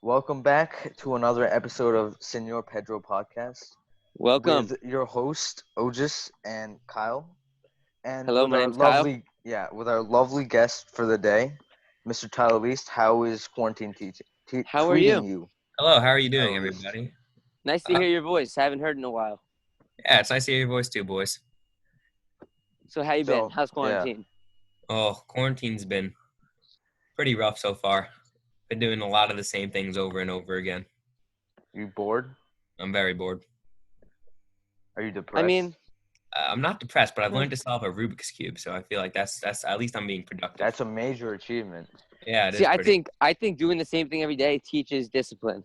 Welcome back to another episode of Senor Pedro podcast Welcome. with your host Otis and Kyle, and Hello, with my our name's Kyle. lovely guest for the day, Mr. Tyler Least. How is quarantine How are treating you? you? Hello, how are you doing, Tyler Least? everybody? Nice to hear your voice. Haven't heard in a while. Yeah, it's nice to hear your voice too, boys. So how you been? How's yeah. quarantine? Oh, quarantine's been pretty rough so far. Been doing a lot of the same things over and over again. You bored? I'm very bored. Are you depressed? I mean, I'm not depressed, but I've learned to solve a Rubik's Cube, so I feel like that's at least I'm being productive. that's a major achievement. Yeah, it see, is pretty. I think doing the same thing every day teaches discipline.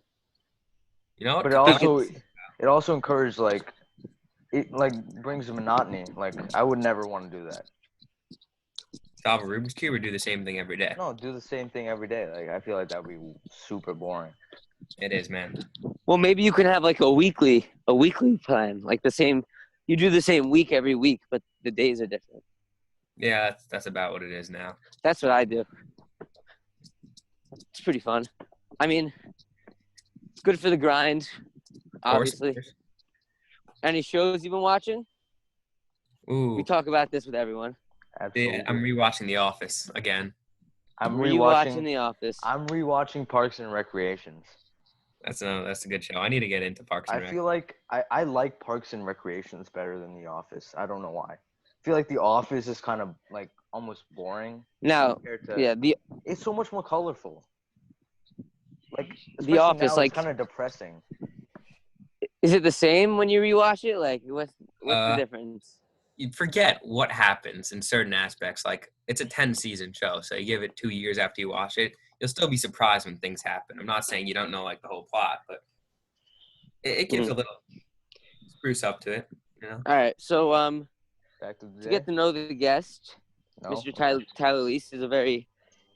You know what? But it also encourages it brings monotony. Like I would never want to do that. Solve a Rubik's Cube or do the same thing every day? No, do the same thing every day. Like I feel like that would be super boring. It is, man. Well, maybe you can have like a weekly plan, like the same. You do the same week every week, but the days are different. Yeah, that's about what it is now. That's what I do. It's pretty fun. I mean, it's good for the grind, obviously. Of course. Any shows you've been watching? Ooh, We talk about this with everyone. Absolutely. I'm rewatching The Office again. I'm rewatching The Office. I'm rewatching Parks and Recreations. That's a good show. I need to get into Parks and Rec. I feel like I like Parks and Recreations better than The Office. I don't know why. I feel like The Office is kind of like almost boring. Now, yeah, it's so much more colorful. Like The Office, now, like it's kind of depressing. Is it the same when you rewatch it? Like, what's the difference? You forget what happens in certain aspects. Like, it's a 10-season show, so you give it 2 years after you watch it, you'll still be surprised when things happen. I'm not saying you don't know, like, the whole plot, but it gives a little spruce up to it, you know? All right, so Back to get to know the guest, Mr. Tyler Least is a very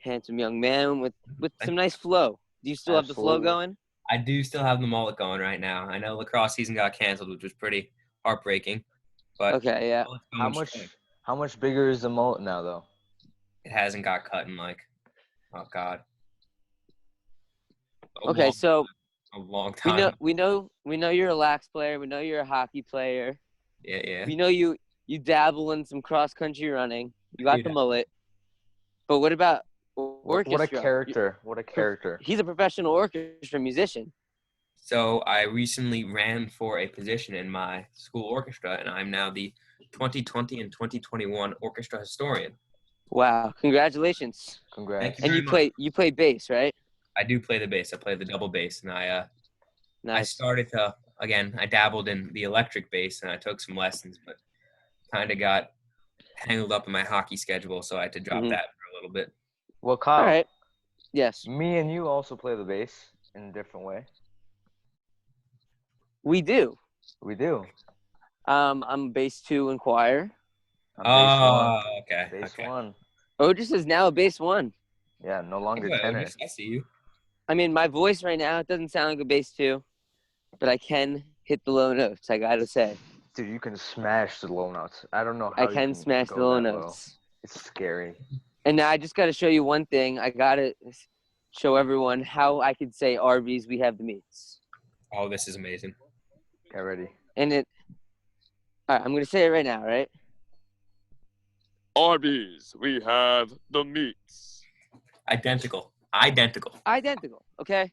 handsome young man with some nice flow. Do you still have the flow going? I do still have the mullet going right now. I know lacrosse season got canceled, which was pretty heartbreaking. But okay, yeah. How much bigger is the mullet now, though? It hasn't got cut in oh god. A long time. We know you're a lax player. We know you're a hockey player. Yeah. We know you dabble in some cross country running. You got the mullet. But what about orchestra? What a character. He's a professional orchestra musician. So I recently ran for a position in my school orchestra, and I'm now the 2020 and 2021 orchestra historian. Wow! Congratulations! Congrats! Thank you very much. You play bass, right? I do play the bass. I play the double bass, and nice. I started to I dabbled in the electric bass, and I took some lessons, but kind of got tangled up in my hockey schedule, so I had to drop that for a little bit. Well, Kyle. All right. Yes. Me and you also play the bass in a different way. We do. I'm bass 2 in choir. Okay. Bass 1. Otis is now a bass 1. Yeah, no longer tenor. I see you. I mean, my voice right now, it doesn't sound like a bass 2, but I can hit the low notes, I gotta say. Dude, you can smash the low notes. I don't know how I can smash the low notes. It's scary. And now I just gotta show you one thing. I gotta show everyone how I could say Arby's, we have the meats. Oh, this is amazing. Get ready. All right, I'm going to say it right now, right? Arby's, we have the meats. Identical, okay?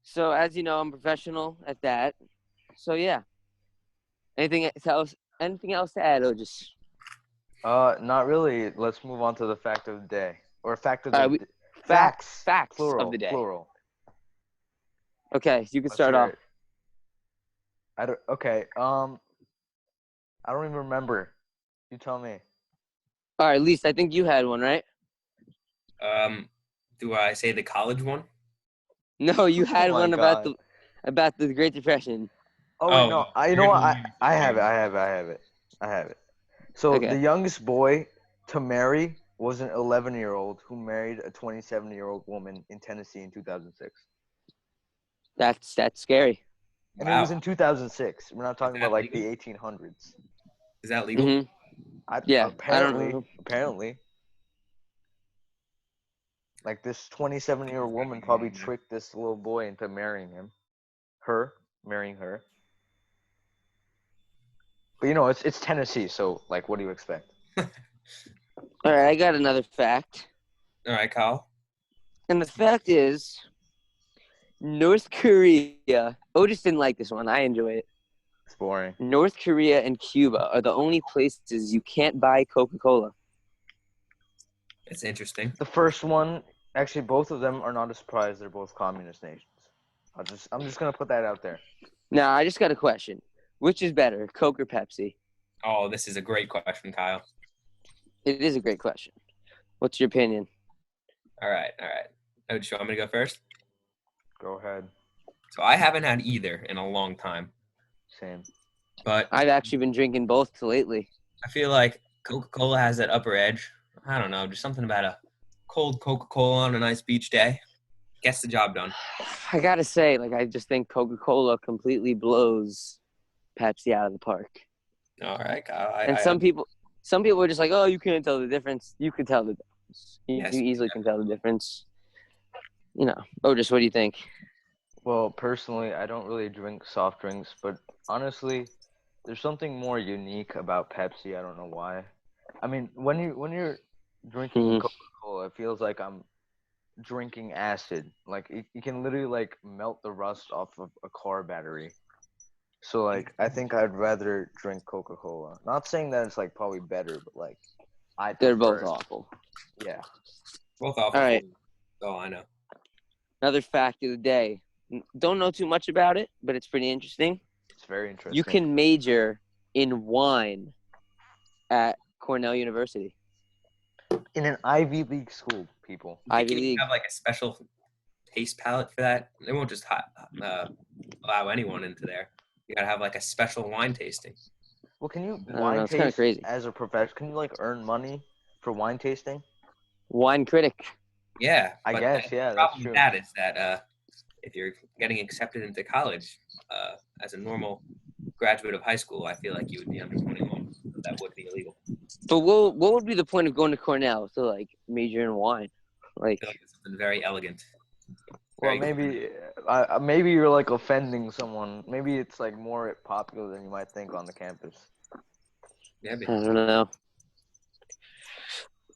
So, as you know, I'm professional at that. So, yeah. Anything else to add, or just... Not really. Let's move on to the fact of the day. Or fact of the Facts plural, of the day. Plural. Okay, you can start off. I don't even remember. You tell me. All right, Lise, I think you had one, right? Do I say the college one? No, you had one about the Great Depression. No. You know what? I have it. So the youngest boy to marry was an 11-year-old who married a 27-year-old woman in Tennessee in 2006. That's scary. And it was in 2006. We're not talking about like the 1800s. Is that legal? Mm-hmm. Yeah, I don't know. Apparently. Like this 27-year-old woman probably tricked this little boy into marrying him. Marrying her. But it's Tennessee, so like, what do you expect? All right, I got another fact. All right, Kyle. And the fact is, North Korea. Otis didn't like this one. I enjoy it. It's boring. North Korea and Cuba are the only places you can't buy Coca-Cola. It's interesting. The first one, actually, both of them are not a surprise. They're both communist nations. I'm just gonna put that out there. Now, I just got a question. Which is better, Coke or Pepsi? Oh, this is a great question, Kyle. It is a great question. What's your opinion? All right. Oh, do you want me to go first? Go ahead. So I haven't had either in a long time. Same. But I've actually been drinking both lately. I feel like Coca-Cola has that upper edge. I don't know, just something about a cold Coca-Cola on a nice beach day. Gets the job done. I gotta say, I just think Coca-Cola completely blows Pepsi out of the park. All right, Kyle. And some people are just like, oh, you can't tell the difference. You can tell the difference. You easily can tell the difference. Otis, what do you think? Well, personally, I don't really drink soft drinks, but honestly, there's something more unique about Pepsi. I don't know why. I mean, when you're drinking Coca-Cola, it feels like I'm drinking acid. Like you can literally melt the rust off of a car battery. So I think I'd rather drink Coca-Cola. Not saying that it's probably better, but they're both awful. Yeah. Both awful. All right. Oh, I know. Another fact of the day. Don't know too much about it, but it's pretty interesting. It's very interesting. You can major in wine at Cornell University. In an Ivy League school, people. Ivy League. Have a special taste palette for that. They won't just allow anyone into there. You gotta have a special wine tasting. Well, can you wine taste crazy. As a professional? Can you earn money for wine tasting? Wine critic. Yeah, I guess. Yeah, the that's problem true. with that is that if you're getting accepted into college as a normal graduate of high school, I feel like you would be under 21. So that would be illegal. But what would be the point of going to Cornell to major in wine? I feel like it's something very elegant. Well, maybe you're offending someone. Maybe it's more popular than you might think on the campus. Yeah, I don't know.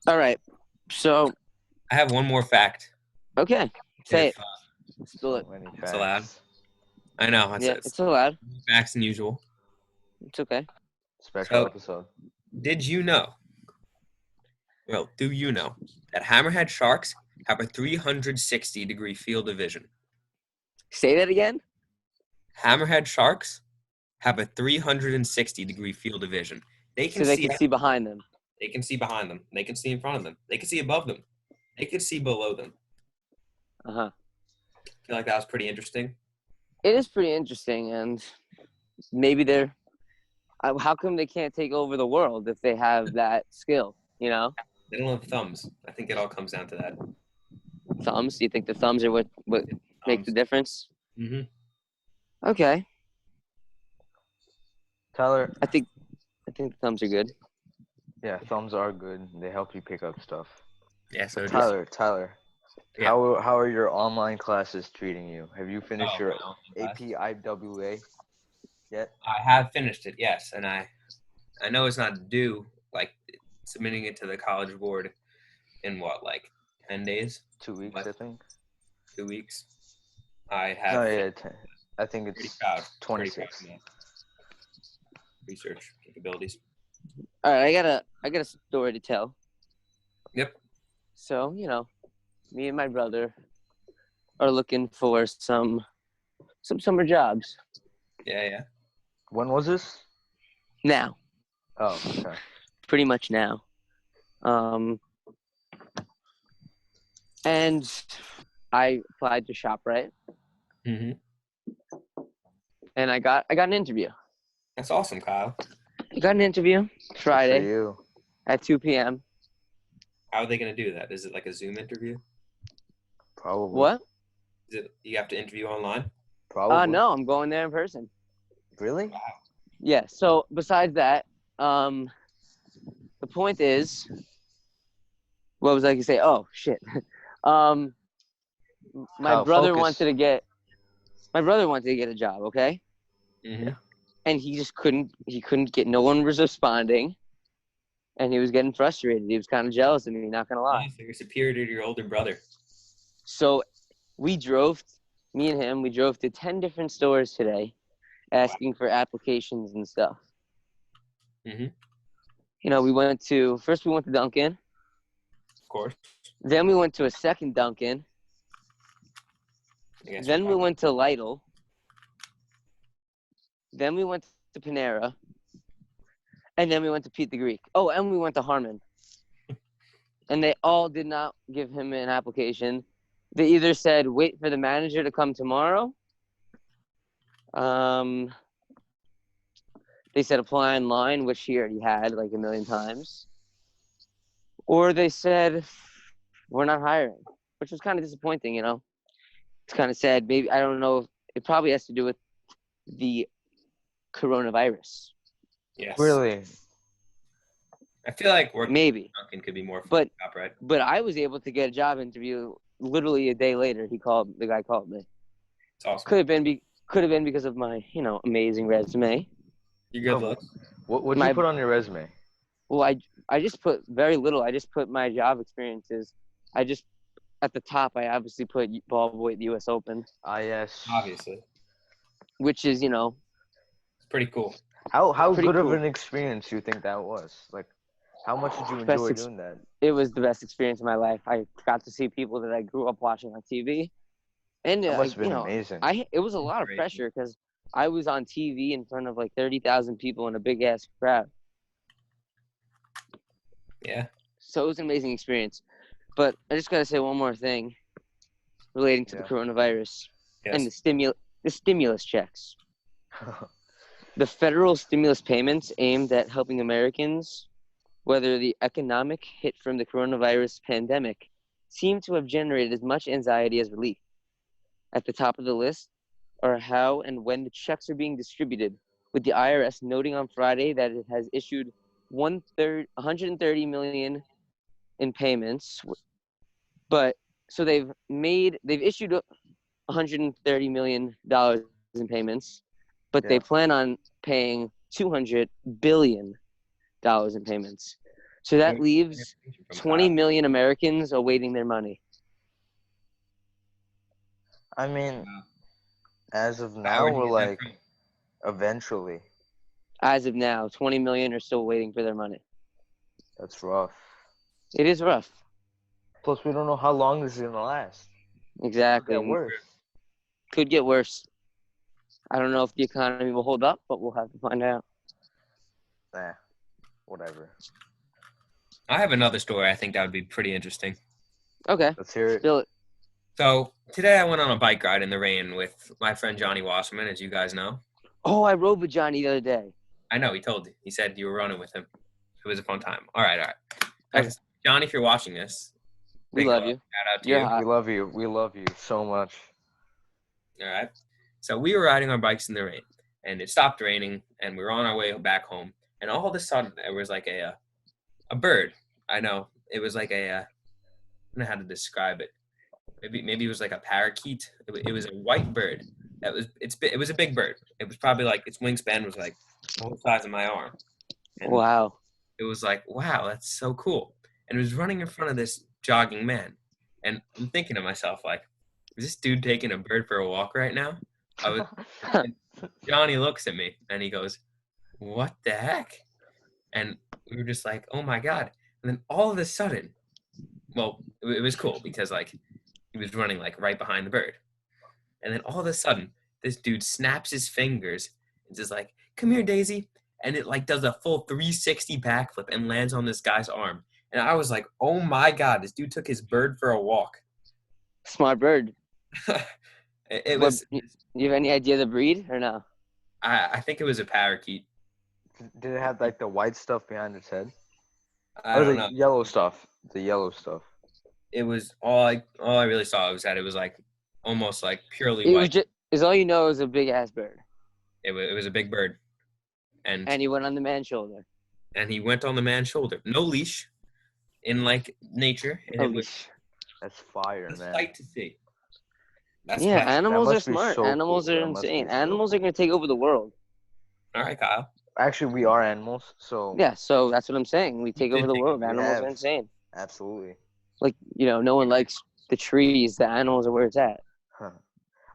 All right, so I have one more fact. Okay, say it. It's allowed. I know. It's allowed. Facts than usual. It's okay. Special episode. Did you know? Well, do you know that hammerhead sharks have a 360-degree field of vision? Say that again? Hammerhead sharks have a 360-degree field of vision. They can see behind them. They can see behind them. They can see in front of them. They can see above them. They can see below them. Uh-huh. I feel like that was pretty interesting. It is pretty interesting, and maybe they're how come they can't take over the world if they have that skill, They don't have thumbs. I think it all comes down to that. Thumbs? Do you think the thumbs are what make the difference? Mm-hmm. Okay. Tyler. I think the thumbs are good. Yeah, thumbs are good. They help you pick up stuff. Yeah, so Tyler. Yeah. How are your online classes treating you? Have you finished your APIWA yet? I have finished it, yes, and I know it's not due, submitting it to the college board in 10 days? 2 weeks, I think. 2 weeks. I have. No, yeah, I think it's 26. Research capabilities. All right, I got a story to tell. Yep. So, me and my brother are looking for some summer jobs. Yeah. When was this? Now. Oh, okay. Pretty much now. And I applied to ShopRite. Mm-hmm. And I got an interview. That's awesome, Kyle. I got an interview Friday For you. at 2 p.m. How are they going to do that? Is it a Zoom interview? Probably. What? Is it you have to interview online? Probably. No, I'm going there in person. Really? Wow. Yeah, so besides that, the point is, what was I going to say? Oh, shit. My brother wanted to get a job, okay? Mm-hmm. And he just couldn't get, no one was responding, and he was getting frustrated. He was kind of jealous of me, not gonna lie. So you're superior to your older brother. So me and him, we drove to 10 different stores today asking for applications and stuff. Mm-hmm. You know, we went to Dunkin'. Of course. Then we went to a second Dunkin'. Then we went to Lidl. Then we went to Panera. And then we went to Pete the Greek. Oh, and we went to Harmon. And they all did not give him an application. They either said, wait for the manager to come tomorrow. They said apply online, which he already had like a million times. Or they said, we're not hiring, which was kind of disappointing, you know. It's kind of sad. Maybe, I don't know. It probably has to do with the coronavirus. Yes. Really? I feel like working maybe Dunkin' could be more fun, right? But I was able to get a job interview literally a day later. The guy called me. It's awesome. Could have been because of my, amazing resume. You're good luck. What'd you put on your resume? Well, I just put very little. I just put my job experiences. At the top, I obviously put ball boy at the U.S. Open. Yes. Obviously. Which is, it's pretty cool. How good of an experience do you think that was? Like, how much did you enjoy doing that? It was the best experience of my life. I got to see people that I grew up watching on TV. And that must have been amazing. It was a lot of pressure because I was on TV in front of like 30,000 people in a big ass crowd. Yeah. So it was an amazing experience. But I just gotta say one more thing relating to the coronavirus and the stimulus checks. The federal stimulus payments aimed at helping Americans weather the economic hit from the coronavirus pandemic seem to have generated as much anxiety as relief. At the top of the list are how and when the checks are being distributed, with the IRS noting on Friday that it has issued 130 million in payments. But so they've issued $130 million in payments, but they plan on paying $200 billion in payments. So that leaves 20 million Americans awaiting their money. I mean, as of now, we're like, eventually. As of now, 20 million are still waiting for their money. That's rough. It is rough. Plus, we don't know how long this is going to last. Exactly. Could get worse. Could get worse. I don't know if the economy will hold up, but we'll have to find out. Whatever. I have another story I think that would be pretty interesting. Okay. Let's hear it. Spill it. So, today I went on a bike ride in the rain with my friend Johnny Wasserman, as you guys know. Oh, I rode with Johnny the other day. I know, he told you. He said you were running with him. It was a fun time. All right. Okay. Johnny, if you're watching this, we love you. Shout out to You're you. hot. We love you. We love you so much. All right. So we were riding our bikes in the rain, and it stopped raining, and we were on our way back home. And all of a sudden, there was like a bird. I know it was like I don't know how to describe it. Maybe it was like a parakeet. It was a white bird. It was a big bird. It was probably like its wingspan was like the whole size of my arm. And wow. It was like, wow, that's so cool. And it was running in front of this jogging man. And I'm thinking to myself, like, is this dude taking a bird for a walk right now? Johnny looks at me and he goes, what the heck? And we were just like, oh my God. And then all of a sudden, well, it was cool because like he was running like right behind the bird. And then all of a sudden, this dude snaps his fingers and just like, come here, Daisy. And it like does a full 360 backflip and lands on this guy's arm. And I was like, oh my God, this dude took his bird for a walk. Smart bird. It was. You have any idea the breed or no? I think it was a parakeet. Did it have like the white stuff behind its head? I don't know. Yellow stuff. The yellow stuff. It was all I really saw was that it was like almost like purely white. Is all you know is a big ass bird. It was a big bird. And he went on the man's shoulder. And he went on the man's shoulder. No leash. In like nature. And That's fire, That's man. sight to see. Animals are must be smart. so Animals cool. are That must be insane. so Animals are cool. going to take over the world. All right, Kyle. Actually, we are animals, so Yeah, so that's what I'm saying. We take over the world. we Animals have. are insane. Absolutely. Like, no one likes the trees. The animals are where it's at. Huh.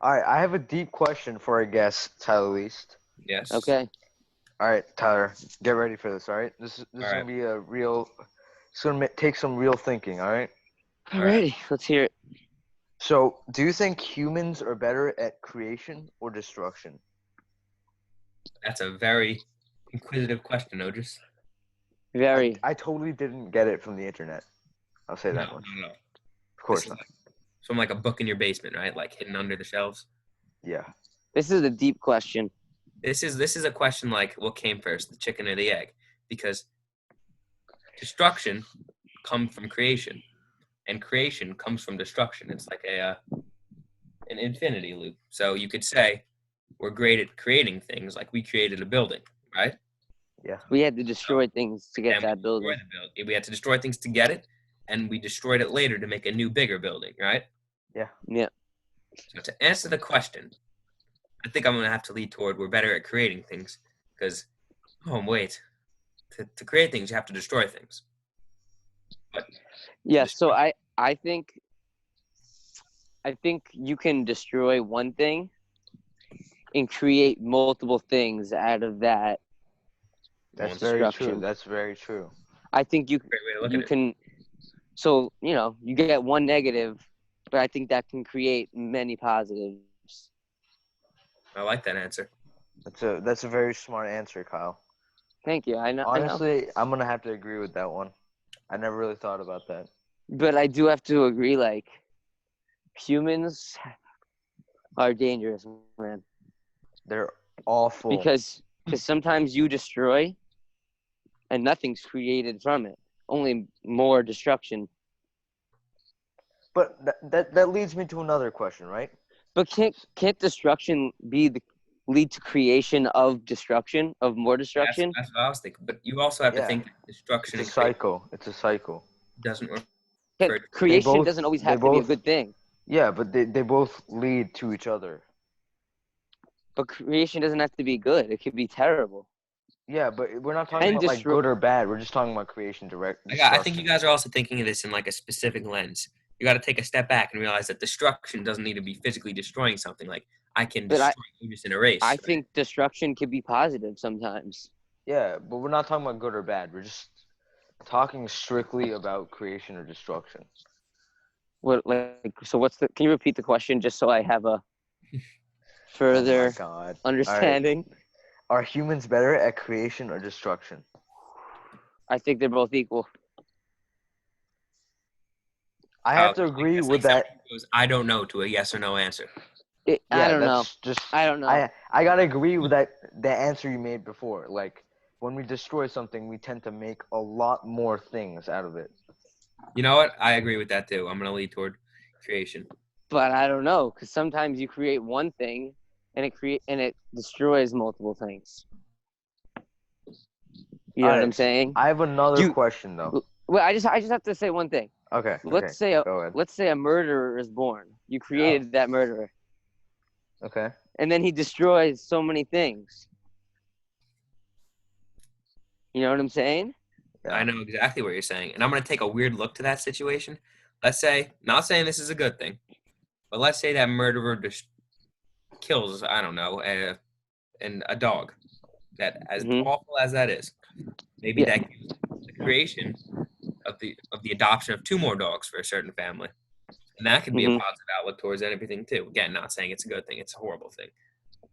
All right, I have a deep question for our guest, Tyler Least. Yes. Okay. All right, Tyler, get ready for this. All right, this is gonna be a real. It's gonna take some real thinking. All right. Alrighty, let's hear it. So, do you think humans are better at creation or destruction? That's a very inquisitive question, Odris. Very. I totally didn't get it from the internet. I'll say that much. No. Of course not. From like a book in your basement, right? Like hidden under the shelves. Yeah. This is a deep question. This is a question like what came first, the chicken or the egg? Because destruction comes from creation, and creation comes from destruction. It's like an infinity loop. So you could say we're great at creating things, like we created a building, right? Yeah. We had to destroy things to get that building. We had to destroy things to get it, and we destroyed it later to make a new, bigger building, right? Yeah. Yeah. So to answer the question, I think I'm going to have to lead toward we're better at creating things because, to create things, you have to destroy things. But so I think you can destroy one thing and create multiple things out of that. That's very true. That's very true. I think you can. So you get one negative, but I think that can create many positives. I like that answer. That's a very smart answer, Kyle. Thank you. I know. Honestly, I'm gonna have to agree with that one. I never really thought about that. But I do have to agree. Like, humans are dangerous, man. They're awful. Because sometimes you destroy, and nothing's created from it. Only more destruction. But that leads me to another question, right? But can't destruction lead to creation of destruction, of more destruction? That's what I was thinking. But you also have to think that destruction It's a cycle. It's a cycle. Doesn't creation doesn't always have to be a good thing. Yeah, but they both lead to each other. But creation doesn't have to be good. It could be terrible. Yeah, but we're not talking about like good or bad. We're just talking about creation direct. I think you guys are also thinking of this in like a specific lens. You got to take a step back and realize that destruction doesn't need to be physically destroying something. Like I can destroy just in a race. I think destruction could be positive sometimes. Yeah, but we're not talking about good or bad. We're just talking strictly about creation or destruction. What so? Can you repeat the question just so I have a further understanding? Right. Are humans better at creation or destruction? I think they're both equal. I have to agree with that. I don't know to a yes or no answer. I don't know. I don't know. I gotta agree with that. The answer you made before, like when we destroy something, we tend to make a lot more things out of it. You know what? I agree with that too. I'm gonna lead toward creation. But I don't know, because sometimes you create one thing, and it destroys multiple things. You know what I'm saying? I have another question though. Well, I just have to say one thing. Okay. Let's say a murderer is born. You created that murderer. Okay. And then he destroys so many things. You know what I'm saying? Yeah. I know exactly what you're saying. And I'm going to take a weird look to that situation. Let's say, not saying this is a good thing, but let's say that murderer just kills, I don't know, a dog. That as awful as that is, maybe that gives the creation of the adoption of 2 more dogs for a certain family. And that could be a positive outlook towards everything too. Again, not saying it's a good thing, it's a horrible thing.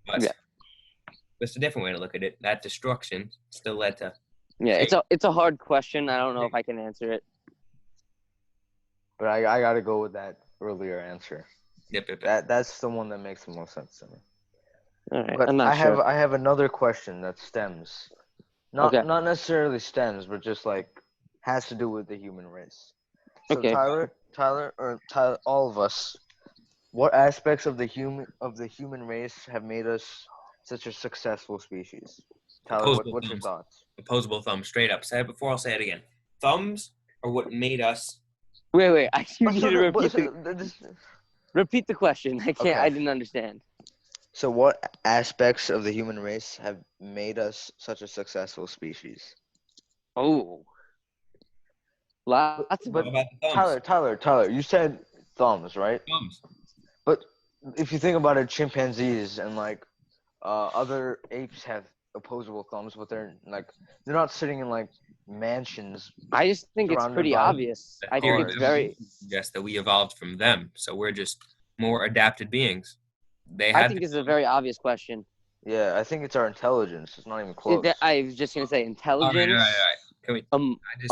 But it's a different way to look at it. That destruction still led to it's a hard question. I don't know if I can answer it. But I gotta go with that earlier answer. Yep. That's the one that makes the most sense to me. All right. But I'm not sure. I have another question that stems. Not necessarily stems, but just like has to do with the human race. So Tyler, all of us, what aspects of the human race have made us such a successful species? Tyler, what's your thoughts? Opposable thumbs, straight up. Said it before, I'll say it again. Thumbs are what made us Wait. You But need so to the, repeat repeat the question. I can't. Okay. I didn't understand. So what aspects of the human race have made us such a successful species? Oh, lots of But What about the thumbs? Tyler, you said thumbs, right? Thumbs. But if you think about it, chimpanzees and like other apes have opposable thumbs, but they're not sitting in like mansions I just think it's surrounded pretty by obvious. The I think theory of it's very. evolution suggests that we evolved from them, so we're just more adapted beings. They I had think the it's a very obvious question. Yeah, I think it's our intelligence. It's not even close. I was just gonna say all right. intelligence, Can we?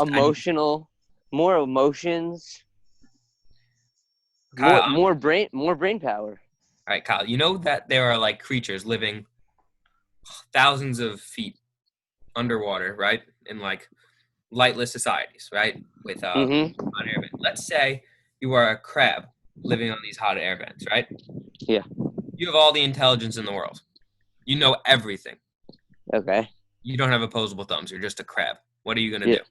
emotional, more emotions, Kyle, more brain power. all right, Kyle. You know that there are like creatures living thousands of feet underwater, right? In like lightless societies, right? With Mm-hmm. hot air vent. Let's say you are a crab living on these hot air vents, right? Yeah. You have all the intelligence in the world. You know everything. Okay. You don't have opposable thumbs. You're just a crab. What are you gonna Yeah. do?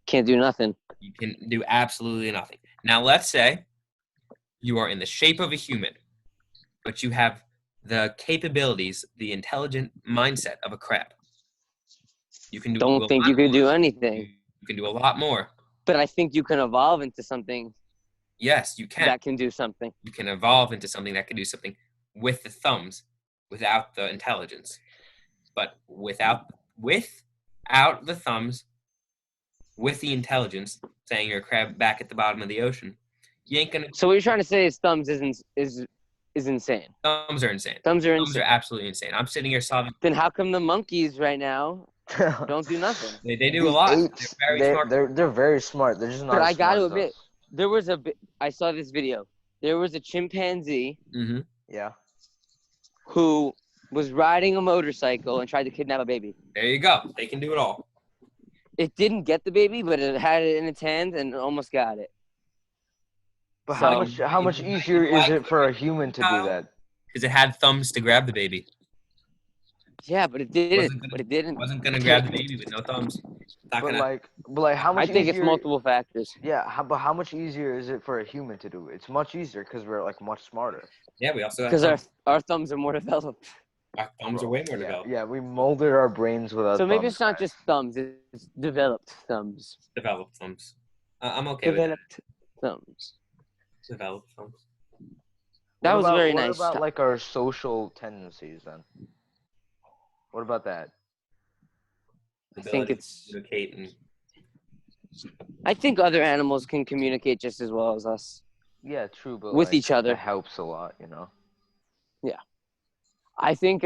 Can't do nothing. You can do absolutely nothing. Now, let's say you are in the shape of a human, but you have the capabilities, the intelligent mindset of a crab. You can do a Don't lot think you could do more. anything. You can do a lot more. But I think you can evolve into something Yes, you can. that can do something. You can evolve into something that can do something with the thumbs, without the intelligence. But without the thumbs, with the intelligence, saying you're a crab back at the bottom of the ocean, you ain't gonna. So what you're trying to say is thumbs is insane. Thumbs are insane. Thumbs are Thumbs are insane. absolutely insane. I'm sitting here solving. Then how come the monkeys right now don't do nothing? They do a The lot. apes, They're very smart. they're very smart. They're just not But as I got smart to as admit, us. I saw this video. There was a chimpanzee Mm-hmm. Yeah. who was riding a motorcycle and tried to kidnap a baby. There you go. They can do it all. It didn't get the baby, but it had it in its hand and almost got it. But So- how much easier is it for a human to do that? Because it had thumbs to grab the baby. Yeah, but it didn't. Wasn't gonna grab the baby with no thumbs. Not But gonna. like how much I think easier? it's multiple factors. Yeah, but how much easier is it for a human to do? It's much easier because we're like much smarter. Yeah, we also Because have our thumbs are more developed. our thumbs are way more Yeah, developed. yeah, we molded our brains without. So maybe thumbs, it's not guys. just thumbs; it's developed thumbs. Developed thumbs. I'm okay with Developed thumbs. that. Developed thumbs. That was very What nice. about like our social tendencies then? What about that? I think Ability it's. to communicate and I think other animals can communicate just as well as us Yeah, true, but with like, each other. it helps a lot, you know. I think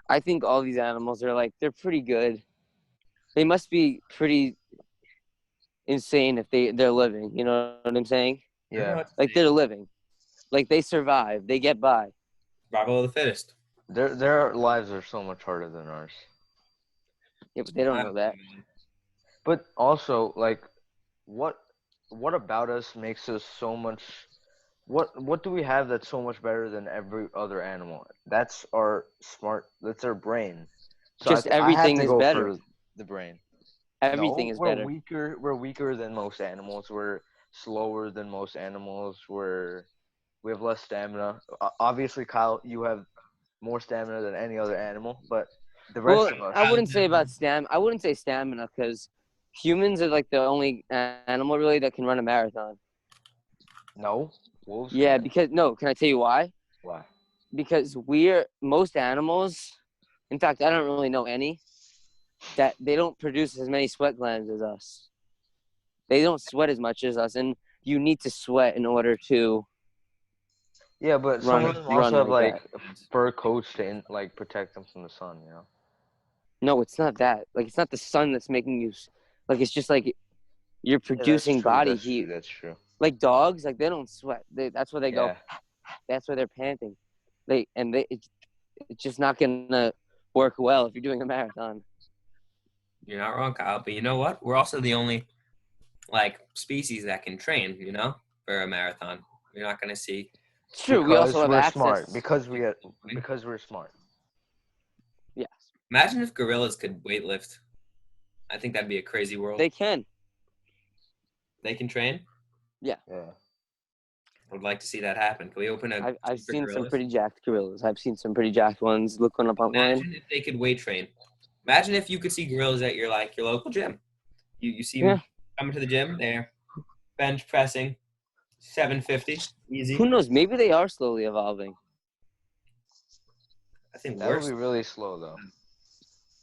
I think all these animals are like they're pretty good. They must be pretty insane if they're living. You know what I'm saying? Yeah, Like they're living. Like they survive. They get by. survival of the fittest. their lives are so much harder than ours. Yeah, but they don't know that. But also, like, what about us makes us so much? What do we have that's so much better than every other animal? That's our brain. So Just I have everything to is go better. for the brain. Everything No, is we're better. weaker. We're weaker than most animals. We're slower than most animals. We have less stamina. Obviously, Kyle, you have more stamina than any other animal, but the rest of us. I wouldn't say about I wouldn't say stamina because humans are like the only animal really that can run a marathon. No, wolves. Yeah, can. because no. Can I tell you why? Why? Because most animals. In fact, I don't really know any that they don't produce as many sweat glands as us. They don't sweat as much as us, and you need to sweat in order to. Yeah, but some of them also have like like fur coats to like protect them from the sun. You know. No, it's not that. Like, it's not the sun that's making you. Like, it's just like you're producing body heat. That's true. Like dogs, like they don't sweat. That's where they go. Yeah. That's where they're panting. It's just not gonna work well if you're doing a marathon. You're not wrong, Kyle. But you know what? We're also the only like species that can train. You know, for a marathon. You're not gonna see. It's true. We also have access. Smart. Because we're smart. Yes. Imagine if gorillas could weightlift. I think that'd be a crazy world. They can. They can train. Yeah. I would like to see that happen. Can we open a? I've seen gorillas? some pretty jacked gorillas. I've seen some pretty jacked ones. Look one up online. Imagine if they could weight train. Imagine if you could see gorillas at your local gym. You see them coming to the gym. They're bench pressing 750 easy. Who knows? Maybe they are slowly evolving. I think that would be really slow though.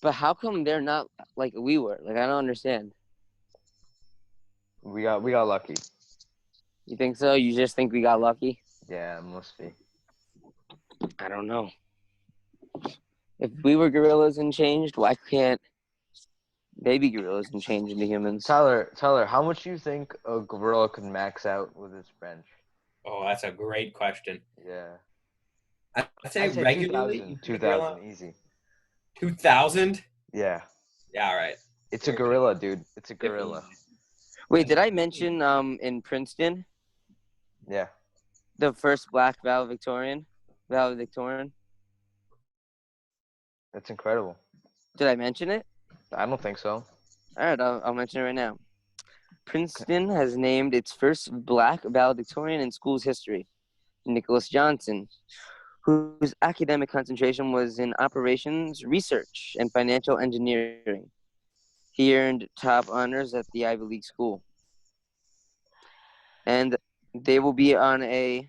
But how come they're not like we were? Like I don't understand. We got lucky. You think so? You just think we got lucky? Yeah, it must be. I don't know. If we were gorillas and changed, why can't baby gorillas and change into humans? Tyler, how much do you think a gorilla could max out with its bench? Oh, that's a great question. Yeah. I'd say regularly 2,000 easy. 2,000? Yeah. Yeah, all right. It's a gorilla, dude. It's a gorilla. Wait, did I mention in Princeton? Yeah. The first black valedictorian? That's incredible. Did I mention it? I don't think so. All right, I'll mention it right now. Princeton has named its first black valedictorian in school's history, Nicholas Johnson, whose academic concentration was in operations research and financial engineering. He earned top honors at the Ivy League school. And they will be on a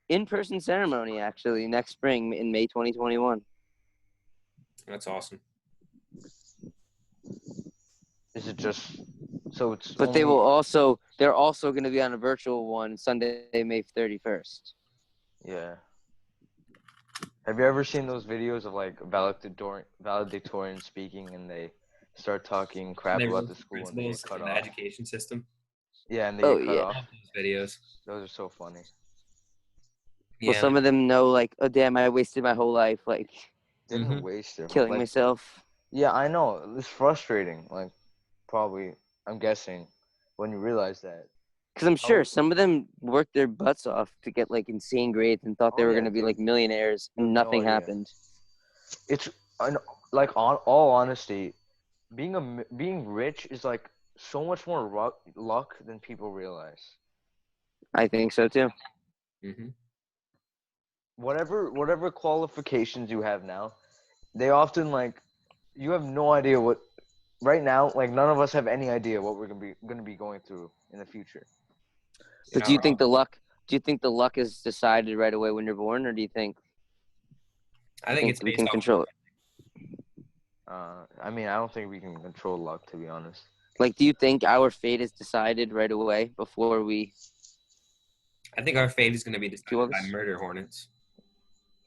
in-person ceremony, actually, next spring in May 2021. That's awesome. Is it just so it's? But they're also going to be on a virtual one Sunday, May 31st. Yeah. Have you ever seen those videos of like valedictorian speaking and they start talking crap about the school and they get cut off? The education system. Yeah, and they get cut off. Those videos. Those are so funny. Well, some of them know, like, oh damn, I wasted my whole life, like, didn't waste it. Killing myself. Yeah, I know. It's frustrating. Like, probably, I'm guessing, when you realize that. Because I'm sure some of them worked their butts off to get like insane grades and thought they were going to be like millionaires, and nothing happened. It's like, on all honesty, being rich is like so much more luck than people realize. I think so too. Mm-hmm. Whatever qualifications you have now, they often like you have no idea what. Right now, like none of us have any idea what we're gonna be going through in the future. But do you think the luck is decided right away when you're born, or do you think? I think it's we can control it. I mean, I don't think we can control luck, to be honest. Like, do you think our fate is decided right away before we? I think our fate is going to be decided by murder hornets.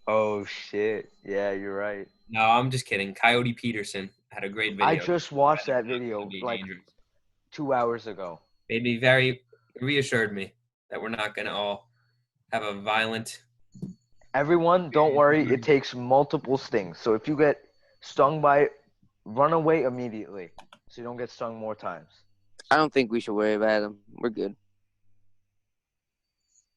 Oh shit! Yeah, you're right. No, I'm just kidding. Coyote Peterson had a great video. I just watched that video like 2 hours ago. Made me reassured me that we're not going to all have a violent. Everyone, don't worry. It takes multiple stings. So if you get stung by it, run away immediately so you don't get stung more times. I don't think we should worry about them. We're good.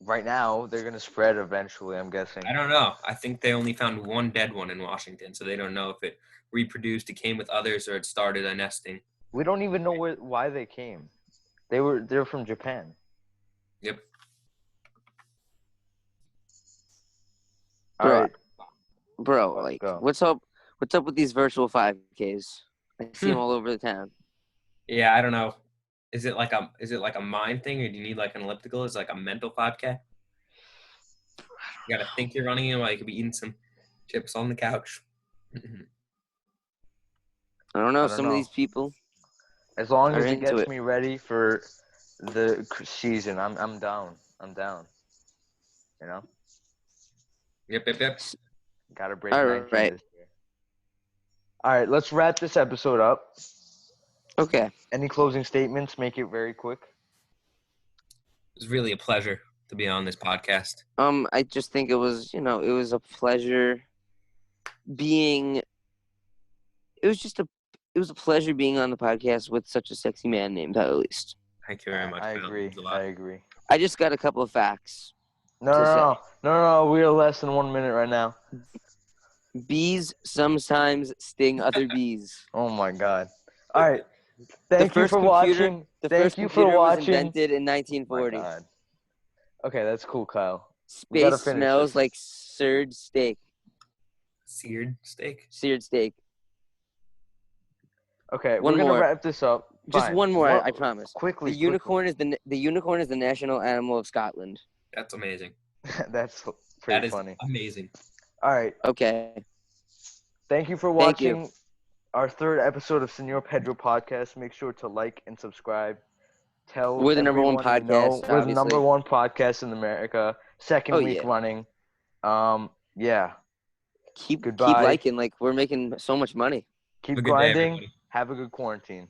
Right now, they're going to spread eventually, I'm guessing. I don't know. I think they only found one dead one in Washington, so they don't know if it reproduced, it came with others, or it started a nesting. We don't even know why they came. They're from Japan. Yep. All right. Bro, like, what's up with these virtual 5Ks? I see them all over the town. Yeah, I don't know. Is it like a mind thing, or do you need like an elliptical? Is it like a mental 5K? You gotta think you're running it while you could be eating some chips on the couch. I don't know. Some of these people. As long as it gets me ready for the season, I'm down. I'm down. You know. Yep. Gotta break 19 this year. All right, let's wrap this episode up. Okay. Any closing statements? Make it very quick. It was really a pleasure to be on this podcast. I just think it was a pleasure being. It was a pleasure being on the podcast with such a sexy man named Tyler Least. Thank you very much. I agree. I just got a couple of facts. No. We are less than 1 minute right now. Bees sometimes sting other bees. Oh my god. All right. Thank you for watching. The Thank first you for computer was watching. invented in My 1940. God. Okay, that's cool, Kyle. Space smells like seared steak. Seared steak? Seared steak. Okay, One we're gonna more. wrap this up. Just Fine. one more, I promise. Quickly. The unicorn is the national animal of Scotland. That's amazing. That's pretty funny. Amazing. All right. Okay. Thank you for watching our third episode of Senor Pedro podcast. Make sure to like and subscribe. We're the number one podcast. We're the number one podcast in America. Second week running. Yeah. Keep liking. Like, we're making so much money. Keep grinding. Have a good quarantine.